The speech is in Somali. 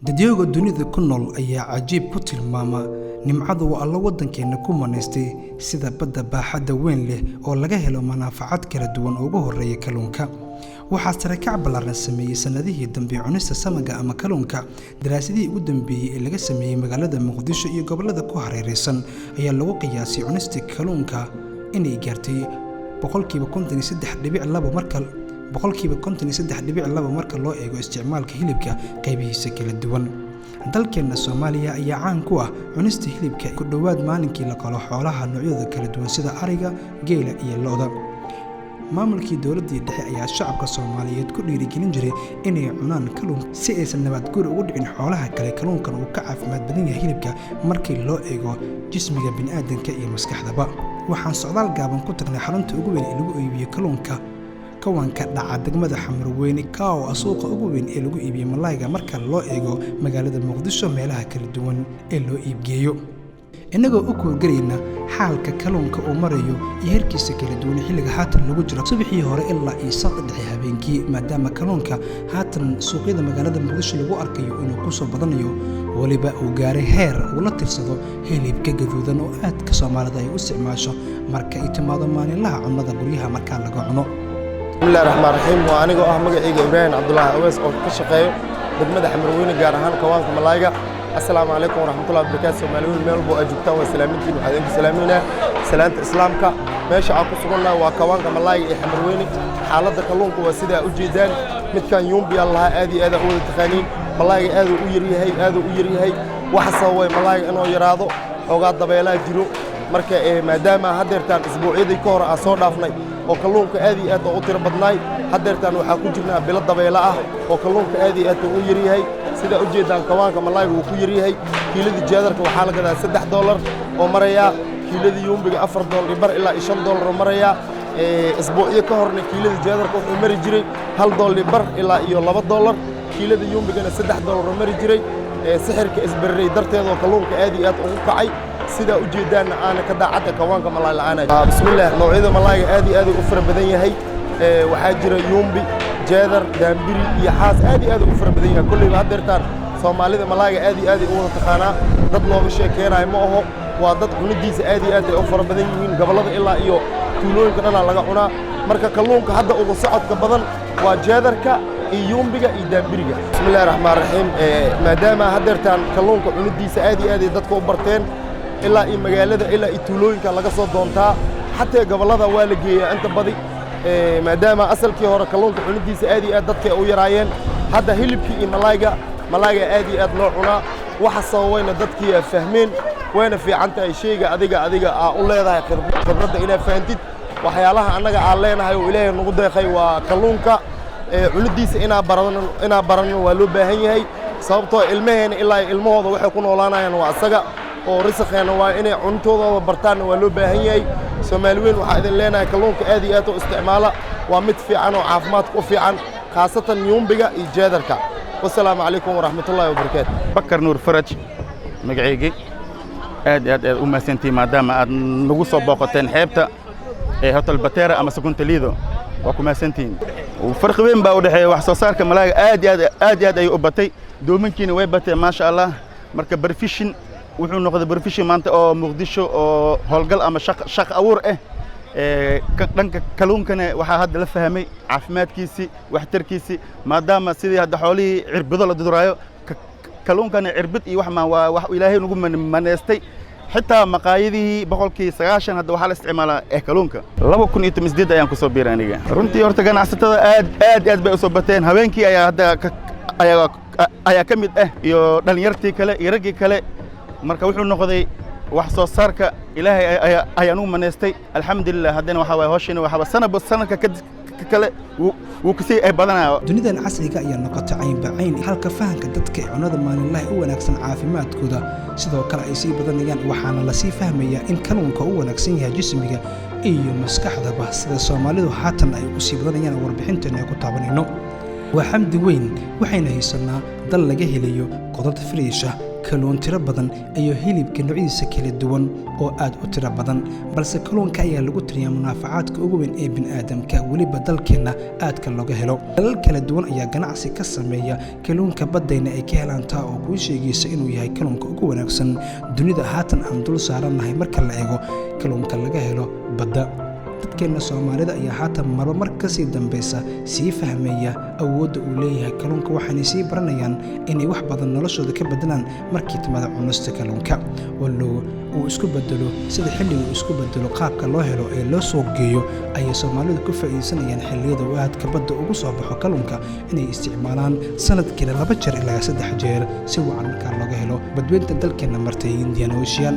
dadyoga dunida ku nool ayaa cajiib ku tilmaama nimcadu waa alla wadankeena ku manaystay sida badda baaxadda weyn leh oo laga helo manaafacaad kala duwan ugu horeeya kalluunka. waxaa sarakac ballaaran sameeyay sanadihii dambe cunista samaga ama kalluunka. daraasadihii ugu dambeeyay ee laga sameeyay magaalada Muqdisho iyo gobolada ku hareeraysan ayaa lagu qiyaasay cunista kalluunka inay gaartay boqolkiiba 53.2 marka loo eego isticmaalka hilibka qaybihiisa kala duwan. dalkeena Soomaaliya ayaa caan ku ah cunista hilibka ku dhawaad maalinkii la qalo xoolaha noocyada kala duwan sida ariga, geela iyo lo'da. maamulkii dawladda dhexe ayaa shacabka Soomaaliyeed ku dhiirigelin jiray inay cunaan kalluun si aysan nabad guur ugu dhicin xoolaha kale. kalluunkan uu ka caafimaad badan yahay hilibka markii loo eego jismiga bini'aadamka iyo maskaxdaba. waxaan socdaal gaaban ku tagnay xarunta ugu weyn ee lagu iibiyo kalluunka kawanka dhaca degmada Xamarweyne ka oo suuqa ugu weyn ee lagu iibiyo malayga marka loo eego magaalada Muqdisho meelaha kala duwan ee loo iibgeeyo. inagoo u koorgareyna xaalka kalluunka oo marayo iyo heerkiisa kala duwan xilliga haatan lagu jiro subaxii hore ilaa iyo saacada habeenkii, maadaama kalluunka haatan suuqyada magaalada Muqdisho lagu arkayo inuu ku soo badanayo waliba uu gaaray heer uu la tirsado hilibka gaduudan oo aad ka Soomaalida ay u isticmaasho marka ay timaado maalinlaha cunnada guryaha marka laga cuno. bismillahi rahmaani rahiim. waa anigoo ah magacayga Ibrahim Cabdullaahi Awees oo ka shaqeeyo degmada Xamarweyne gaar ahaan kawaanka malayga. السلام عليكم ورحمة الله وبركاته. سوماليين ميل بو أجوبتا وسلامتين وحدين سلامينا سلامة إسلامك ماشي عاكو سقولنا وكوانك ملاي حمرويني حالة كلونك وسيدة أجيدان مت كان يوم بي الله آدي آذا أول تخانين ملاي آذو أيري هاي وحصوي ملاي أنو يرادو وقاد دبيلا جيرو marka maadaama hadeertaan isbuucyadii ka hor aan soo dhaafnay oo kalluunka aad iyo aad u tiro badnaay hadeertaan waxa ku jirnaa bilo dabeela ah oo kalluunka aad iyo aad u yar yahay sida u jeedaan kawaanka malayga uu ku yar yahay kiiladii jeedarka waxa la gadaa $3 oo maraya kiiladii yumbiga $4 bar ilaa $5 maraya isbuucyo ka horna kiiladii jeedarka wuxuu mari jiray $1 bar ilaa iyo $2 kiiladii yumbigana $3 mari jiray sixirka isbarray darteed oo kalluunka aad iyo aad ugu kacay sida u jeedaan aan ka daacada kawaanka malay la'aana. bismillaah noocyada malayga aad iyo aad u fara badan yahay waxa jira yumbi jeedar daambiri iyo xaas aad iyo aad u fara badan yahay kulliba hadeertaan Soomaalida malayga aad iyo aad u wada taqaana dad looga sheekeenay ma aho waa dad cunidiisa aad iyo aad u fara badan yihiin gobolada ilaa iyo tuulooyinka dhan laga cunaa marka kalluunka hadda ugu socodka badan waa jeedarka iyo yumbiga iyo daambiriga. bismillaahir rahmaanir rahiim. maadaama hadeertaan kalluunka cunidiisa aad iyo aad dadka u barteen ilaa iyo magaalada ilaa iyo tuulooyinka laga soo doontaa xataa gobolada waa la geeyaa inta badi maadaama asalkii hore kalluunka cunidiisa aad iyo aad dadka u yaraayeen hadda hilibkii iyo malayga aad iyo aad loo cunaa waxa sababeyna dadkii fahmeen wayna fiican tahay sheyga adiga u leedahay khibradda inaad fahantid waxyaalaha annaga aan leenahay oo Ilaahay nagu deeqay waa kalluunka cunidiisa inaa barano waa loo baahan yahay sababtoo ilmaheena ilaa ilmahooda waxay ku noolaanayaan waa asaga oo risaqeena waa inay cuntooda bartaan waa loo baahan yahay. Soomaaliyeed waxa idin leenahay kalluunka aad iyo aad u isticmaala waa mid fiican oo caafimaad ku fiican khaasatan yumbiga iyo jeedarka. wassalaamu calaykum waraxmatullaahi wabarakaatu. Bakar Nuur Faraj magacayga aad iyo aad u mahadsantihiin maadaama aad nagu soo booqateen xeebta hotel Batera ama Sukunta Lido waa ku mahadsantihiin. farqi weyn baa u dhaxeeya wax soo saarka malayga aad iyo aad ay u batay doomankiina way batay maasha Allah marka barfishin wuxuu noqday barfishin maanta oo Muqdisho oo howlgal ama shaq abuur dhanka kalluunkana waxaa hadda la fahmay caafimaadkiisi waxtarkiisi maadaama sidii hadda xoolihii cirbado la duduraayo kalluunkana cirbad iyo wax Ilaahay nagu maneestay xitaa maqaayadihii 90% hadda waxaa la isticmaalaa kalluunka. 2018 ayaan ku soo biiray aniga runtii horta ganacsatada aad bay u soo bateen habeenkii ayaa hadda ayaa ka mid iyo dhalinyartii kale iyo raggii kale marka wuxuu noqday wax soo saarka Ilaahay ayaan u maneestay alxamdulillah. haddana waxa way hooshina waxa sanadka kale wuu kasii ay badanaa. dunidan casriga ayaa noqotay cayn halka fahanka dadka ee cunada maalinlaha u wanaagsan caafimaadkooda sidoo kale ay sii badanayaan waxaana la sii fahmayaa in kalluunka uu wanaagsan yahay jismiga iyo maskaxdaba sida Soomaalidu haatan ay u sii badanayaan warbixintan ay ku taabanayno. waa xamdi weyn waxayna haysanaa dal laga helayo qodad fresh ah kalluun tiro badan iyo hilibka noocyadiisa kala duwan oo aad u tiro badan balse kalluunka ayaa lagu tiriyaa munaafacaadka ugu weyn ee bini'aadamka weliba dalkeenna aadka looga helo dalal kala duwan ayaa ganacsi ka sameeya kalluunka baddayna ay ka helaan taa oo kuu sheegaysa inuu yahay kalluunka ugu wanaagsan dunida haatan aan dul saarannahay marka la eego kalluunka laga helo badda dadkeena Soomaalida ayaa haatan mar ka sii dambaysa sii fahmaya awoodda uu leeyahay kalluunka waxaana sii baranayaan inay wax badan noloshooda ka bedelaan markii timada cunista kalluunka wallow uu isku bedelo sida xilligu isku bedelo qaabka loo helo ee loo soo geeyo ay Soomaalidu ku faa'iideysanayaan xilliyada aadka badda ugu soo baxo kalluunka inay isticmaalaan sanadkii 2 jeer ilaa 3 jeer si wacan marka looga helo badweynta dalkeena martay Indian Ocean